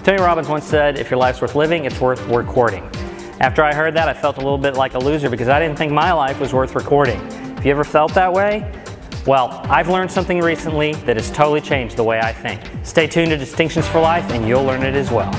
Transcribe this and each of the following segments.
Tony Robbins once said, if your life's worth living, it's worth recording. After I heard that, I felt a little bit like a loser because I didn't think my life was worth recording. If you ever felt that way, well, I've learned something recently that has totally changed the way I think. Stay tuned to Distinctions for Life and you'll learn it as well.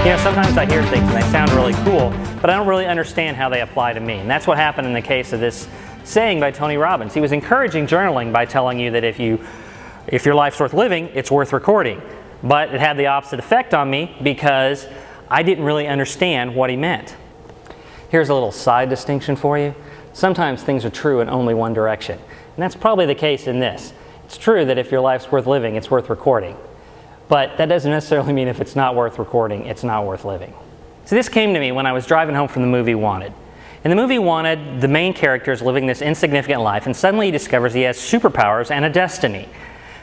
You know, sometimes I hear things and they sound really cool, but I don't really understand how they apply to me. And that's what happened in the case of this saying by Tony Robbins. He was encouraging journaling by telling you that if your life's worth living, it's worth recording. But it had the opposite effect on me because I didn't really understand what he meant. Here's a little side distinction for you. Sometimes things are true in only one direction. And that's probably the case in this. It's true that if your life's worth living, it's worth recording. But that doesn't necessarily mean if it's not worth recording, it's not worth living. So this came to me when I was driving home from the movie Wanted. In the movie Wanted, the main character is living this insignificant life and suddenly he discovers he has superpowers and a destiny.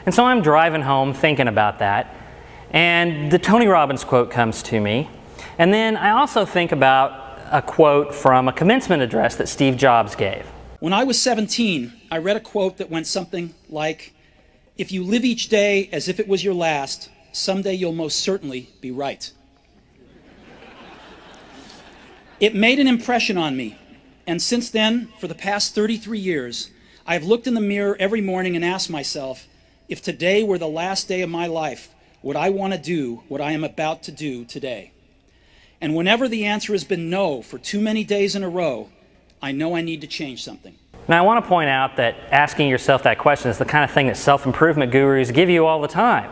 And so I'm driving home thinking about that and the Tony Robbins quote comes to me. And then I also think about a quote from a commencement address that Steve Jobs gave. When I was 17, I read a quote that went something like, "If you live each day as if it was your last, someday you'll most certainly be right." It made an impression on me, and since then, for the past 33 years, I have looked in the mirror every morning and asked myself, if today were the last day of my life, would I want to do what I am about to do today? And whenever the answer has been no for too many days in a row, I know I need to change something. Now I want to point out that asking yourself that question is the kind of thing that self-improvement gurus give you all the time.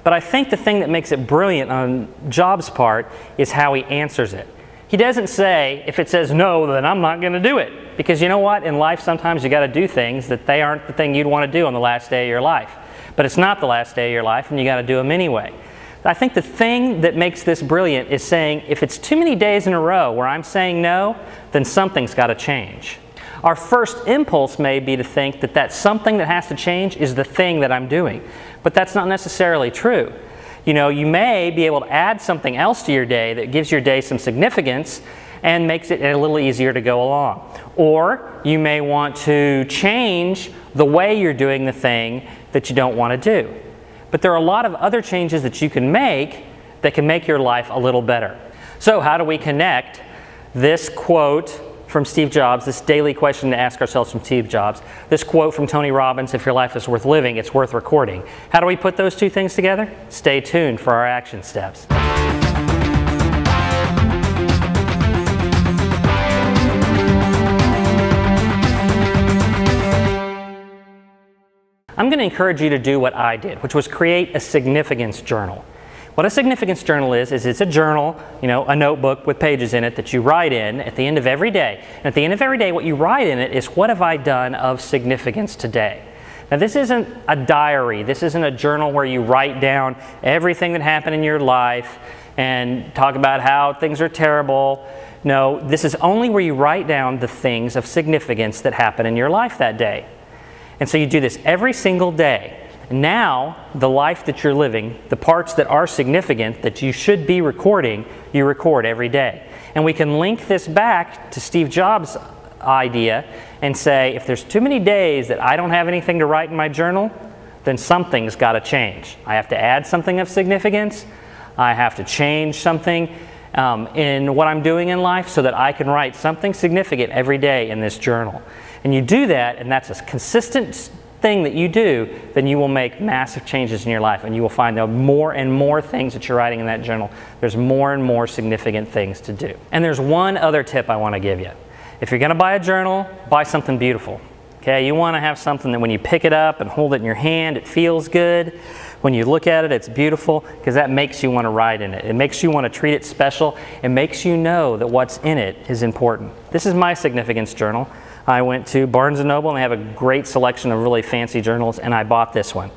But I think the thing that makes it brilliant on Jobs' part is how he answers it. He doesn't say, if it says no, then I'm not going to do it. Because you know what? In life, sometimes you got to do things that they aren't the thing you'd want to do on the last day of your life. But it's not the last day of your life, and you got to do them anyway. I think the thing that makes this brilliant is saying, if it's too many days in a row where I'm saying no, then something's got to change. Our first impulse may be to think that that something that has to change is the thing that I'm doing. But that's not necessarily true. You know, you may be able to add something else to your day that gives your day some significance and makes it a little easier to go along. Or you may want to change the way you're doing the thing that you don't want to do. But there are a lot of other changes that you can make that can make your life a little better. So how do we connect this quote from Steve Jobs, this daily question to ask ourselves from Steve Jobs, this quote from Tony Robbins, if your life is worth living, it's worth recording. How do we put those two things together? Stay tuned for our action steps. I'm going to encourage you to do what I did, which was create a significance journal. What a significance journal is it's a journal, you know, a notebook with pages in it that you write in at the end of every day. And at the end of every day, what you write in it is, what have I done of significance today? Now, this isn't a diary. This isn't a journal where you write down everything that happened in your life and talk about how things are terrible. No, this is only where you write down the things of significance that happen in your life that day. And so you do this every single day. Now, the life that you're living, the parts that are significant that you should be recording, you record every day. And we can link this back to Steve Jobs' idea and say, if there's too many days that I don't have anything to write in my journal, then something's got to change. I have to add something of significance. I have to change something in what I'm doing in life so that I can write something significant every day in this journal. And you do that, and that's a consistent thing that you do, then you will make massive changes in your life, and you will find there are more and more things that you're writing in that journal. There's more and more significant things to do. And there's one other tip I want to give you. If you're going to buy a journal, buy something beautiful. Okay, you want to have something that when you pick it up and hold it in your hand, it feels good. When you look at it, it's beautiful, because that makes you want to write in it. It makes you want to treat it special. It makes you know that what's in it is important. This is my significance journal. I went to Barnes & Noble and they have a great selection of really fancy journals, and I bought this one.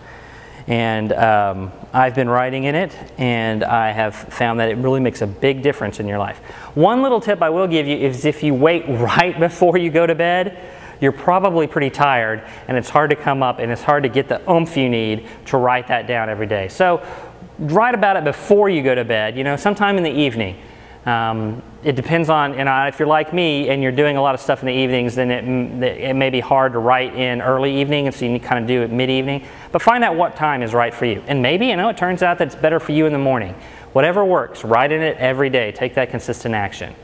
And I've been writing in it, and I have found that it really makes a big difference in your life. One little tip I will give you is, if you wait right before you go to bed, you're probably pretty tired, and it's hard to come up, and it's hard to get the oomph you need to write that down every day. So write about it before you go to bed, you know, sometime in the evening. It depends on, if you're like me and you're doing a lot of stuff in the evenings, then it may be hard to write in early evening, and so you need to kind of do it mid-evening. But find out what time is right for you. And maybe, it turns out that it's better for you in the morning. Whatever works, write in it every day. Take that consistent action.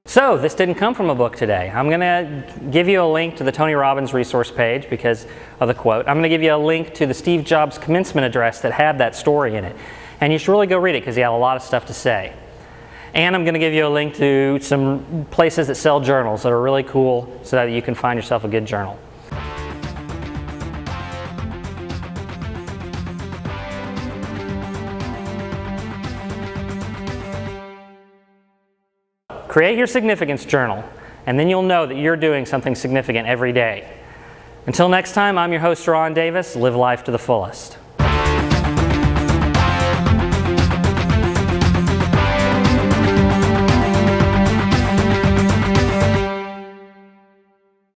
So this didn't come from a book today. I'm going to give you a link to the Tony Robbins resource page because of the quote. I'm going to give you a link to the Steve Jobs commencement address that had that story in it. And you should really go read it because he had a lot of stuff to say. And I'm going to give you a link to some places that sell journals that are really cool so that you can find yourself a good journal. Create your significance journal, and then you'll know that you're doing something significant every day. Until next time, I'm your host, Ron Davis. Live life to the fullest.